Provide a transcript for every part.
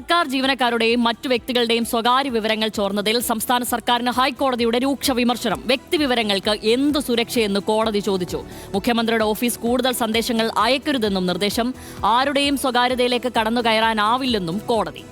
സർക്കാർ ജീവനക്കാരുടെയും മറ്റു വ്യക്തികളുടെയും സ്വകാര്യ വിവരങ്ങൾ ചോർന്നതിൽ സംസ്ഥാന സർക്കാരിന് ഹൈക്കോടതിയുടെ രൂക്ഷ വിമർശനം. വ്യക്തിവിവരങ്ങൾക്ക് എന്ത് സുരക്ഷയെന്ന് കോടതി ചോദിച്ചു. മുഖ്യമന്ത്രിയുടെ ഓഫീസ് കൂടുതൽ സന്ദേശങ്ങൾ അയക്കരുതെന്നും നിർദ്ദേശം. ആരുടെയും സ്വകാര്യതയിലേക്ക് കടന്നുകയറാനാവില്ലെന്നും കോടതി.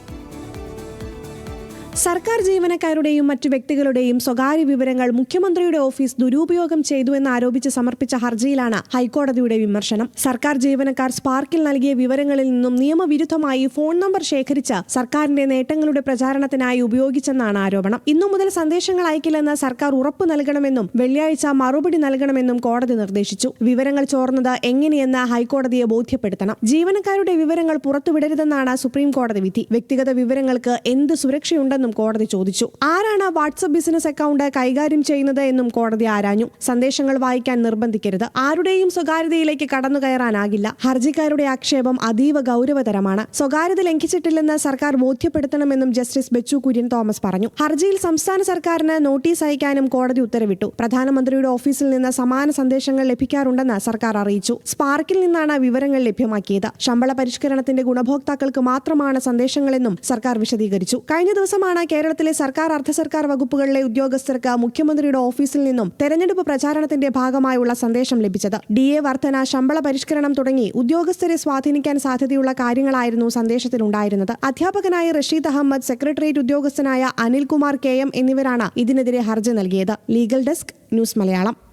സർക്കാർ ജീവനക്കാരുടെയും മറ്റു വ്യക്തികളുടെയും സ്വകാര്യ വിവരങ്ങൾ മുഖ്യമന്ത്രിയുടെ ഓഫീസ് ദുരുപയോഗം ചെയ്തുവെന്ന് ആരോപിച്ച് സമർപ്പിച്ച ഹർജിയിലാണ് ഹൈക്കോടതിയുടെ വിമർശനം. സർക്കാർ ജീവനക്കാർ സ്പാർക്കിൽ നൽകിയ വിവരങ്ങളിൽ നിന്നും നിയമവിരുദ്ധമായി ഫോൺ നമ്പർ ശേഖരിച്ച് സർക്കാരിന്റെ നേട്ടങ്ങളുടെ പ്രചാരണത്തിനായി ഉപയോഗിച്ചെന്നാണ് ആരോപണം. ഇന്നു മുതൽ സന്ദേശങ്ങൾ അയക്കില്ലെന്ന് സർക്കാർ ഉറപ്പു നൽകണമെന്നും വെള്ളിയാഴ്ച മറുപടി നൽകണമെന്നും കോടതി നിർദ്ദേശിച്ചു. വിവരങ്ങൾ ചോർന്നത് എങ്ങനെയെന്ന് ഹൈക്കോടതിയെ ബോധ്യപ്പെടുത്തണം. ജീവനക്കാരുടെ വിവരങ്ങൾ പുറത്തുവിടരുതെന്നാണ് സുപ്രീം കോടതി വിധി. വ്യക്തിഗത വിവരങ്ങൾക്ക് എന്ത് സുരക്ഷയുണ്ടെന്നും കോടതി ചോദിച്ചു. ആരാണ് വാട്സ്ആപ്പ് ബിസിനസ് അക്കൗണ്ട് കൈകാര്യം ചെയ്യുന്നത് എന്നും കോടതി ആരാഞ്ഞു. സന്ദേശങ്ങൾ വായിക്കാൻ നിർബന്ധിക്കരുത്. ആരുടെയും സ്വകാര്യതയിലേക്ക് കടന്നുകയറാനാകില്ല. ഹർജിക്കാരുടെ ആക്ഷേപം അതീവ ഗൗരവതരമാണ്. സ്വകാര്യത ലംഘിച്ചിട്ടില്ലെന്ന് സർക്കാർ ബോധ്യപ്പെടുത്തണമെന്നും ജസ്റ്റിസ് ബെച്ചു കുര്യൻ തോമസ് പറഞ്ഞു. ഹർജിയിൽ സംസ്ഥാന സർക്കാരിന് നോട്ടീസ് അയക്കാനും കോടതി ഉത്തരവിട്ടു. പ്രധാനമന്ത്രിയുടെ ഓഫീസിൽ നിന്ന് സമാന സന്ദേശങ്ങൾ ലഭിക്കാറുണ്ടെന്ന് സർക്കാർ അറിയിച്ചു. സ്പാർക്കിൽ നിന്നാണ് വിവരങ്ങൾ ലഭ്യമാക്കിയത്. ശമ്പള പരിഷ്കരണത്തിന്റെ ഗുണഭോക്താക്കൾക്ക് മാത്രമാണ് സന്ദേശങ്ങളെന്നും സർക്കാർ വിശദീകരിച്ചു. കഴിഞ്ഞ ദിവസമാണ് കേരളത്തിലെ സർക്കാർ അർദ്ധ സർക്കാർ വകുപ്പുകളിലെ ഉദ്യോഗസ്ഥർക്ക് മുഖ്യമന്ത്രിയുടെ ഓഫീസിൽ നിന്നും തെരഞ്ഞെടുപ്പ് പ്രചാരണത്തിന്റെ ഭാഗമായുള്ള സന്ദേശം ലഭിച്ചത്. DA വർധന, ശമ്പള പരിഷ്കരണം തുടങ്ങി ഉദ്യോഗസ്ഥരെ സ്വാധീനിക്കാൻ സാധ്യതയുള്ള കാര്യങ്ങളായിരുന്നു സന്ദേശത്തിലുണ്ടായിരുന്നത്. അധ്യാപകനായ റഷീദ് അഹമ്മദ്, സെക്രട്ടേറിയറ്റ് ഉദ്യോഗസ്ഥനായ അനിൽകുമാർ KM എന്നിവരാണ് ഇതിനെതിരെ ഹർജി നൽകിയത്. Legal desk, news Malayalam.